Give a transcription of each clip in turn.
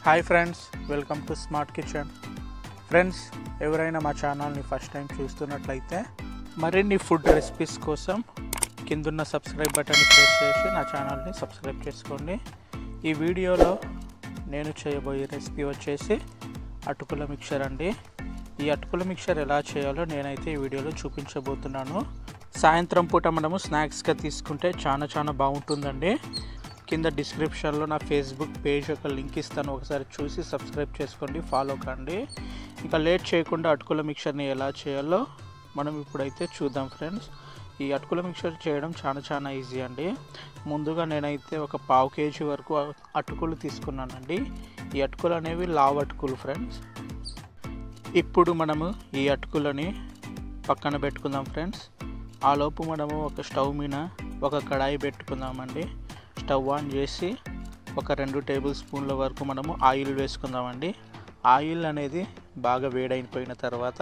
Hi friends, welcome to smart kitchen. Friends, ఎవరైనా మా ఛానల్ని ఫస్ట్ టైం చూస్తున్నట్లయితే మరిన్ని ఫుడ్ రెసిపీస్ కోసం కిందున్న సబ్స్క్రైబ్ బటన్ని ప్రెస్ చేసి నా ఛానల్ని సబ్స్క్రైబ్ చేసుకోండి. ఈ వీడియోలో నేను చేయబోయే రెసిపీ వచ్చేసి అటుకుల మిక్చర్ అండి. ఈ అటుకుల మిక్చర్ ఎలా చేయాలో నేనైతే ఈ వీడియోలో చూపించబోతున్నాను. సాయంత్రం పూట మనము స్నాక్స్గా తీసుకుంటే చాలా బాగుంటుందండి. కింద డిస్క్రిప్షన్లో నా ఫేస్బుక్ పేజ్ యొక్క లింక్ ఇస్తాను, ఒకసారి చూసి సబ్స్క్రైబ్ చేసుకోండి, ఫాలో కండి. ఇంకా లేట్ చేయకుండా అటుకుల మిక్చర్ని ఎలా చేయాలో మనం ఇప్పుడైతే చూద్దాం ఫ్రెండ్స్. ఈ అటుకుల మిక్చర్ చేయడం చాలా ఈజీ అండి. ముందుగా నేనైతే ఒక 1/2 kg వరకు అటుకులు తీసుకున్నానండి. ఈ అటుకులు అనేవి లావు అటుకులు ఫ్రెండ్స్. ఇప్పుడు మనము ఈ అటుకులని పక్కన పెట్టుకుందాం ఫ్రెండ్స్. ఆలోపు మనము ఒక స్టవ్ మీద ఒక కడాయి పెట్టుకుందామండి. స్టవ్ ఆన్ చేసి ఒక 2 టేబుల్ స్పూన్ల వరకు మనము ఆయిల్ వేసుకుందామండి. ఆయిల్ అనేది బాగా వేడైపోయిన తర్వాత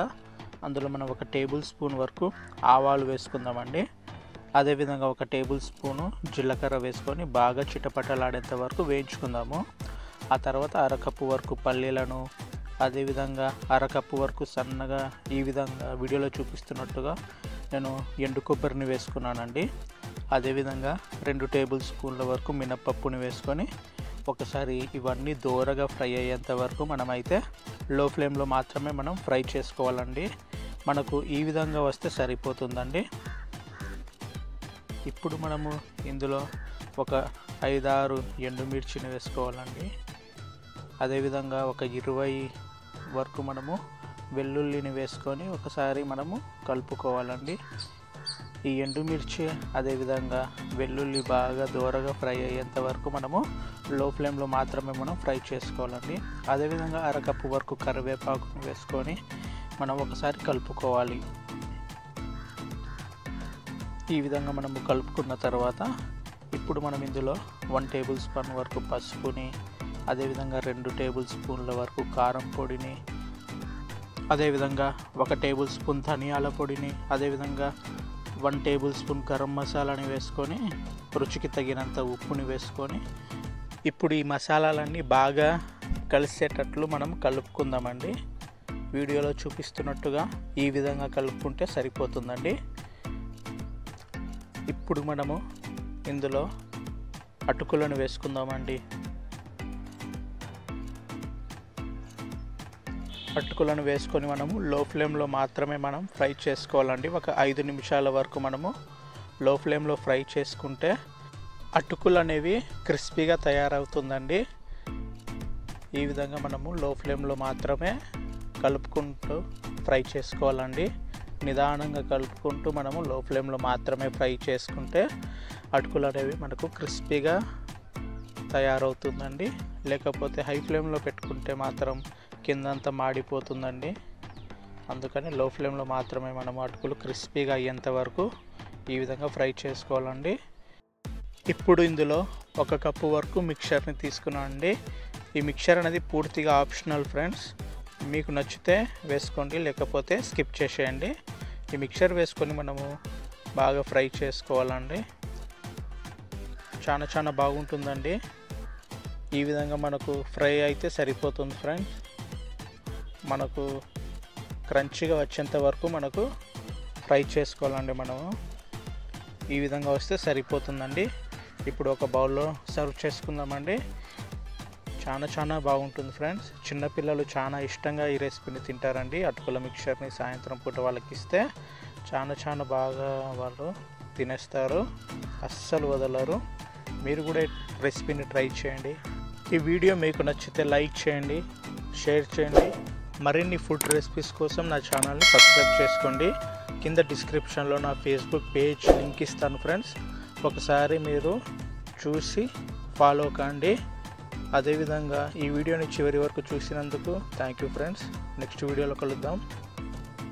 అందులో మనం 1 టేబుల్ స్పూన్ వరకు ఆవాలు వేసుకుందామండి. అదేవిధంగా 1 టేబుల్ స్పూను జీలకర్ర వేసుకొని బాగా చిటపటలాడేంత వరకు వేయించుకుందాము. ఆ తర్వాత 1/2 కప్పు వరకు పల్లీలను, అదేవిధంగా 1/2 కప్పు వరకు సన్నగా ఈ విధంగా వీడియోలో చూపిస్తున్నట్టుగా నేను ఎండు కొబ్బరిని వేసుకున్నానండి. అదేవిధంగా 2 టేబుల్ స్పూన్ల వరకు మినపప్పుని వేసుకొని ఒకసారి ఇవన్నీ దోరగా ఫ్రై అయ్యేంత వరకు మనమైతే లో ఫ్లేమ్లో మాత్రమే మనం ఫ్రై చేసుకోవాలండి. మనకు ఈ విధంగా వస్తే సరిపోతుందండి. ఇప్పుడు మనము ఇందులో ఒక 5-6 ఎండుమిర్చిని వేసుకోవాలండి. అదేవిధంగా ఒక 20 వరకు మనము వెల్లుల్లిని వేసుకొని ఒకసారి మనము కలుపుకోవాలండి. ఈ ఎండుమిర్చి అదేవిధంగా వెల్లుల్లి బాగా దోరగా ఫ్రై అయ్యేంత వరకు మనము లో ఫ్లేమ్లో మాత్రమే మనం ఫ్రై చేసుకోవాలండి. అదేవిధంగా 1/2 కప్పు వరకు కరివేపాకుని వేసుకొని మనం ఒకసారి కలుపుకోవాలి. ఈ విధంగా మనము కలుపుకున్న తర్వాత ఇప్పుడు మనం ఇందులో 1 టేబుల్ స్పూన్ వరకు పసుపుని, అదేవిధంగా 2 టేబుల్ స్పూన్ల వరకు కారం పొడిని, అదేవిధంగా 1 టేబుల్ స్పూన్ ధనియాల పొడిని, అదేవిధంగా 1 టేబుల్ స్పూన్ గరం మసాలాని వేసుకొని రుచికి తగినంత ఉప్పుని వేసుకొని ఇప్పుడు ఈ మసాలాలన్నీ బాగా కలిసేటట్లు మనం కలుపుకుందామండి. వీడియోలో చూపిస్తున్నట్టుగా ఈ విధంగా కలుపుకుంటే సరిపోతుందండి. ఇప్పుడు మనము ఇందులో అటుకులను వేసుకుందామండి. అటుకులను వేసుకొని మనము లో ఫ్లేమ్లో మాత్రమే మనం ఫ్రై చేసుకోవాలండి. ఒక 5 నిమిషాల వరకు మనము లో ఫ్లేమ్లో ఫ్రై చేసుకుంటే అటుకులు అనేవి క్రిస్పీగా తయారవుతుందండి. ఈ విధంగా మనము లో ఫ్లేమ్లో మాత్రమే కలుపుకుంటూ ఫ్రై చేసుకోవాలండి. నిదానంగా కలుపుకుంటూ మనము లో ఫ్లేమ్లో మాత్రమే ఫ్రై చేసుకుంటే అటుకులు అనేవి మనకు క్రిస్పీగా తయారవుతుందండి. లేకపోతే హై ఫ్లేమ్లో పెట్టుకుంటే మాత్రం కిందంతా మాడిపోతుందండి. అందుకని లో ఫ్లేమ్లో మాత్రమే మనం అటుకులు క్రిస్పీగా అయ్యేంత వరకు ఈ విధంగా ఫ్రై చేసుకోవాలండి. ఇప్పుడు ఇందులో 1 కప్పు వరకు మిక్చర్ని తీసుకున్నానండి. ఈ మిక్చర్ అనేది పూర్తిగా ఆప్షనల్ ఫ్రెండ్స్. మీకు నచ్చితే వేసుకోండి, లేకపోతే స్కిప్ చేసేయండి. ఈ మిక్చర్ వేసుకొని మనము బాగా ఫ్రై చేసుకోవాలండి. చాలా బాగుంటుందండి. ఈ విధంగా మనకు ఫ్రై అయితే సరిపోతుంది ఫ్రెండ్స్. మనకు క్రంచీగా వచ్చేంత వరకు మనకు ఫ్రై చేసుకోవాలండి. మనము ఈ విధంగా వస్తే సరిపోతుందండి. ఇప్పుడు ఒక బౌల్లో సర్వ్ చేసుకుందామండి. చాలా బాగుంటుంది ఫ్రెండ్స్. చిన్నపిల్లలు చాలా ఇష్టంగా ఈ రెసిపీని తింటారండి. అటుకుల మిక్చర్ని సాయంత్రం పూట వాళ్ళకి ఇస్తే చాలా బాగా వాళ్ళు తినేస్తారు, అస్సలు వదలరు. మీరు కూడా రెసిపీని ట్రై చేయండి. ఈ వీడియో మీకు నచ్చితే లైక్ చేయండి, షేర్ చేయండి. మరిన్ని ఫుడ్ రెసిపీస్ కోసం నా ఛానల్ని సబ్స్క్రైబ్ చేసుకోండి. కింద డిస్క్రిప్షన్లో నా ఫేస్బుక్ పేజ్ లింక్ ఇస్తాను ఫ్రెండ్స్, ఒకసారి మీరు చూసి ఫాలో కండి. అదేవిధంగా ఈ వీడియోని చివరి వరకు చూసినందుకు థ్యాంక్ యూ ఫ్రెండ్స్. నెక్స్ట్ వీడియోలో కలుద్దాం.